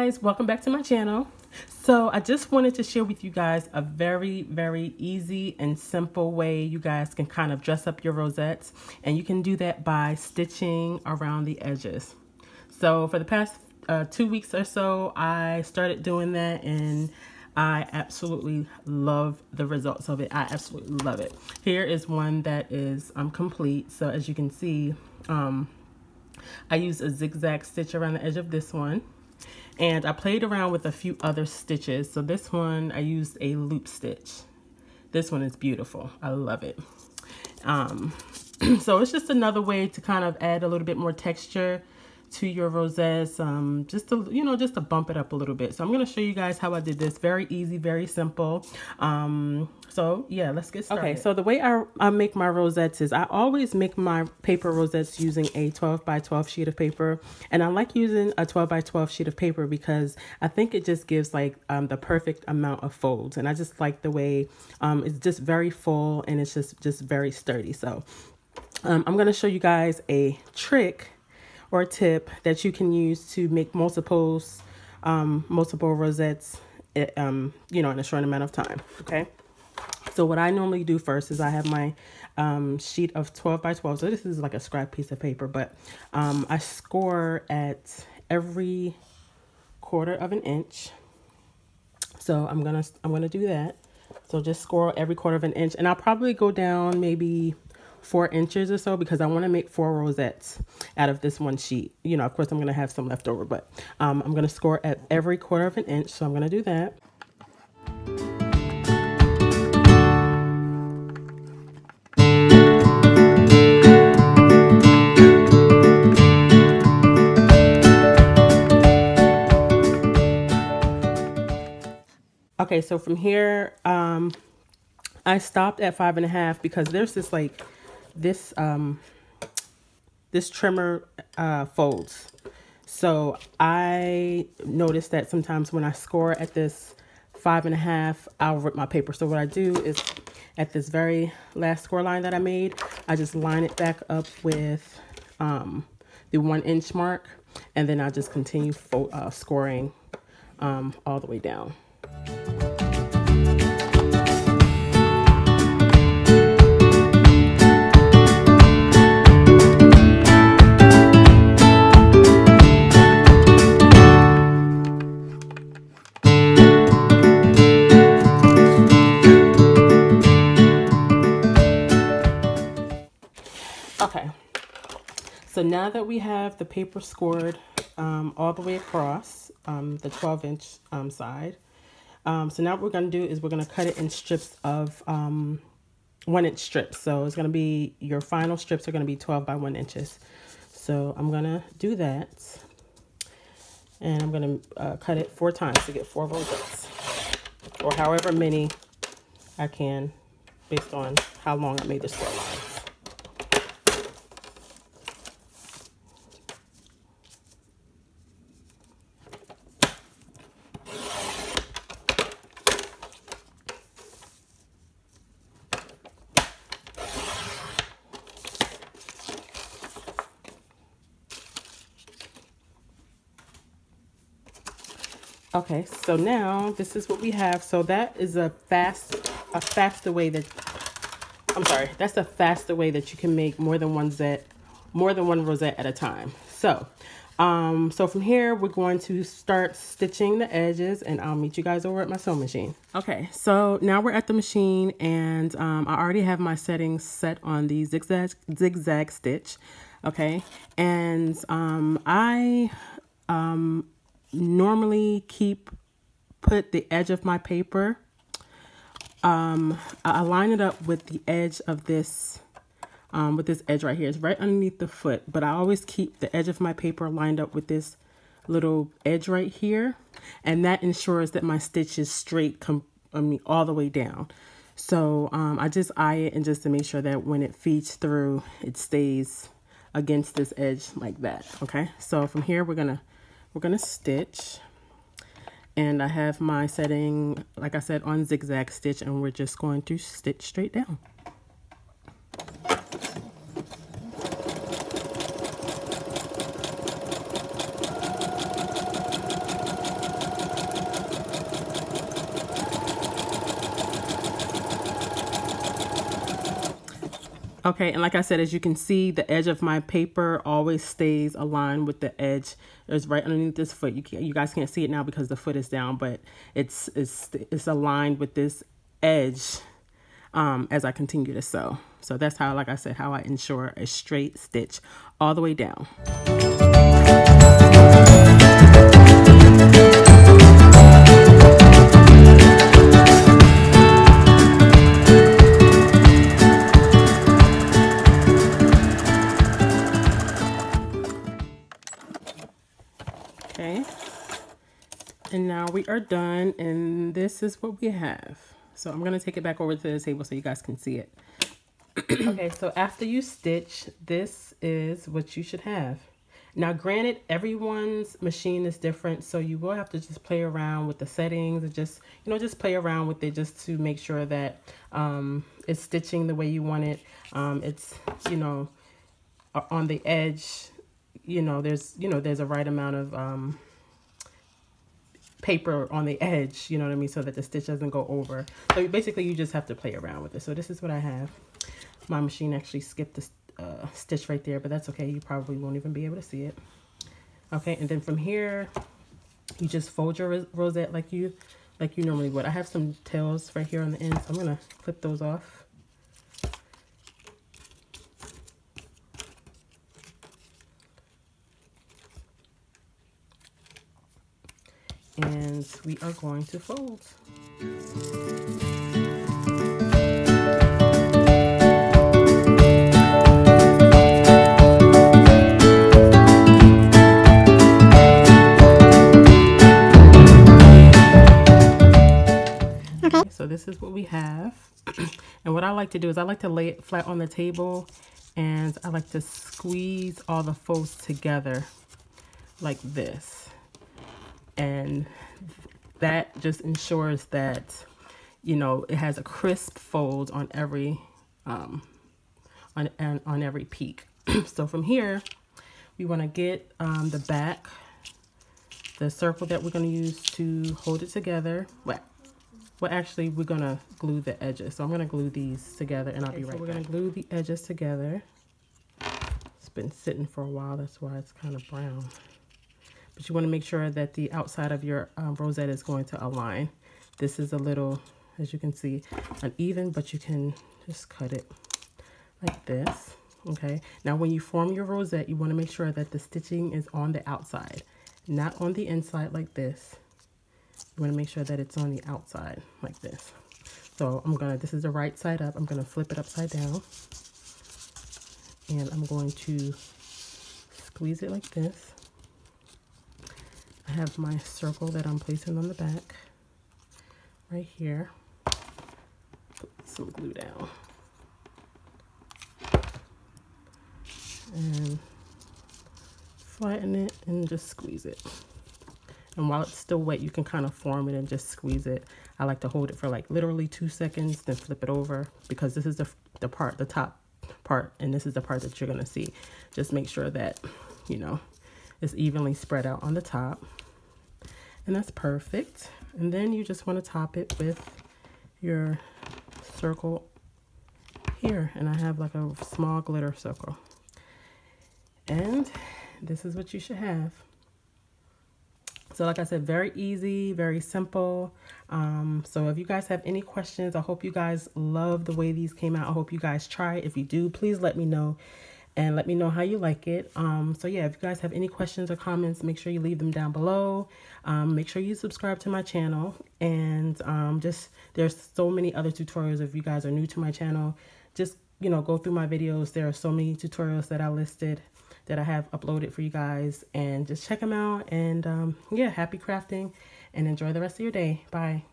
guys, welcome back to my channel. So I just wanted to share with you guys a very easy and simple way you guys can kind of dress up your rosettes, and you can do that by stitching around the edges. So for the past 2 weeks or so, I started doing that, and I absolutely love the results of it. I absolutely love it. Here is one that is complete. So as you can see, I used a zigzag stitch around the edge of this one, and I played around with a few other stitches. So this one, I used a loop stitch. This one is beautiful. I love it. So it's just another way to kind of add a little bit more texture to your rosettes, just to bump it up a little bit. So I'm going to show you guys how I did this. Very easy, very simple. So yeah, let's get started. Okay, so the way I make my rosettes is I always make my paper rosettes using a 12 by 12 sheet of paper. And I like using a 12 by 12 sheet of paper because I think it just gives like the perfect amount of folds. And I just like the way it's just very full, and it's just very sturdy. So I'm going to show you guys a trick or a tip that you can use to make multiple rosettes, in a short amount of time. Okay. So what I normally do first is I have my sheet of 12 by 12. So this is like a scrap piece of paper, but I score at every 1/4 of an inch. So I'm gonna do that. So just score every 1/4 of an inch, and I'll probably go down maybe 4 inches or so, because I want to make 4 rosettes out of this one sheet. Of course I'm going to have some left over, but I'm going to score at every 1/4 of an inch. So I'm going to do that. Okay, so from here, I stopped at 5.5 because there's this this trimmer folds. So I noticed that sometimes when I score at this 5.5, I'll rip my paper. So what I do is at this very last score line that I made, I just line it back up with the 1 inch mark, and then I just continue scoring all the way down. Okay, so now that we have the paper scored all the way across the 12-inch side, so now what we're going to do is we're going to cut it in strips of 1-inch strips. So it's going to be, your final strips are going to be 12 by 1 inches. So I'm going to do that, and I'm going to cut it 4 times to get 4 rosettes, or however many I can based on how long I made the score line. Okay, so now this is what we have. So that is that's a faster way that you can make more than one rosette at a time. So so from here we're going to start stitching the edges, and I'll meet you guys over at my sewing machine. Okay, so now we're at the machine, and I already have my settings set on the zigzag stitch. Okay, and I normally put the edge of my paper, I line it up with the edge of this, with this edge right here. It's right underneath the foot, but I always keep the edge of my paper lined up with this little edge right here, and that ensures that my stitch is straight all the way down. So I just eye it, and just to make sure that when it feeds through, it stays against this edge like that. Okay, so from here we're gonna stitch, and I have my setting, like I said, on zigzag stitch, and we're just going to stitch straight down. Okay, and like I said, as you can see, the edge of my paper always stays aligned with the edge. It's right underneath this foot. You guys can't see it now because the foot is down, but it's aligned with this edge as I continue to sew. So that's how, like I said, how I ensure a straight stitch all the way down. Okay, and now we are done, and this is what we have. So I'm going to take it back over to the table so you guys can see it. Okay, so after you stitch, this is what you should have. Now, granted, everyone's machine is different, so you will have to just play around with the settings and just, you know, just play around with it just to make sure that it's stitching the way you want it. It's, you know, on the edge, you know, there's a right amount of paper on the edge, you know what I mean, so that the stitch doesn't go over. So basically you just have to play around with it. So this is what I have. My machine actually skipped the stitch right there, but that's okay. You probably won't even be able to see it. Okay, and then from here you just fold your rosette like you normally would. I have some tails right here on the end, so I'm gonna clip those off. And we are going to fold. Okay, so this is what we have. And what I like to do is I like to lay it flat on the table, and I like to squeeze all the folds together like this. And that just ensures that, you know, it has a crisp fold on every on every peak. So from here, we want to get the back, the circle that we're going to use to hold it together. Well, actually, we're going to glue the edges. So I'm going to glue these together, and I'll be right back. We're going to glue the edges together. It's been sitting for a while. That's why it's kind of brown. But you want to make sure that the outside of your rosette is going to align. This is a little, as you can see, uneven, but you can just cut it like this. Okay. Now, when you form your rosette, you want to make sure that the stitching is on the outside, not on the inside like this. You want to make sure that it's on the outside like this. So this is the right side up. I'm going to flip it upside down, and I'm going to squeeze it like this. I have my circle that I'm placing on the back right here. Put some glue down. And flatten it and just squeeze it. And while it's still wet, you can kind of form it and just squeeze it. I like to hold it for like literally 2 seconds, then flip it over, because this is the top part, and this is the part that you're gonna see. Just make sure that, you know, it's evenly spread out on the top. And that's perfect. And then you just want to top it with your circle here. And I have like a small glitter circle. And this is what you should have. So like I said, very easy, very simple. So if you guys have any questions, I hope you guys love the way these came out. I hope you guys try it. If you do, please let me know. And let me know how you like it. So yeah, if you guys have any questions or comments, make sure you leave them down below. Make sure you subscribe to my channel. And there's so many other tutorials. If you guys are new to my channel, just, you know, go through my videos. There are so many tutorials that I listed that I have uploaded for you guys. And just check them out. And yeah, happy crafting and enjoy the rest of your day. Bye.